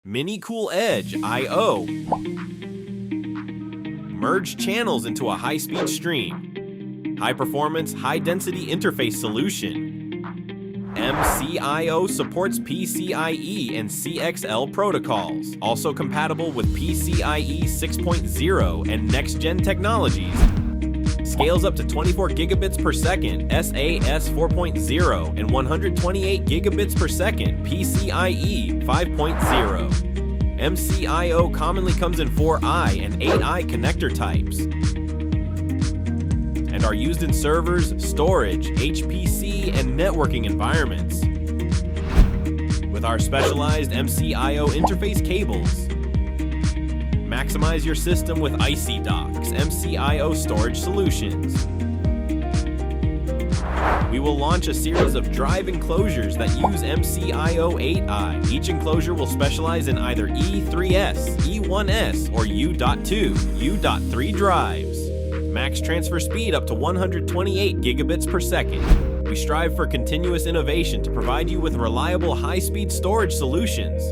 Mini Cool Edge I/O. Merge channels into a high-speed stream. High-performance, high-density interface solution. MCIO supports PCIe and CXL protocols, also compatible with PCIe 6.0 and next-gen technologies. Scales up to 24 gigabits per second SAS 4.0 and 128 gigabits per second PCIe 5.0. MCIO commonly comes in 4i and 8i connector types and are used in servers, storage, HPC, and networking environments. With our specialized MCIO interface cables, maximize your system with ICY MCIO storage solutions. We will launch a series of drive enclosures that use MCIO 8i. Each enclosure will specialize in either E3S, E1S, or U.2, U.3 drives. Max transfer speed up to 128 gigabits per second. We strive for continuous innovation to provide you with reliable high-speed storage solutions.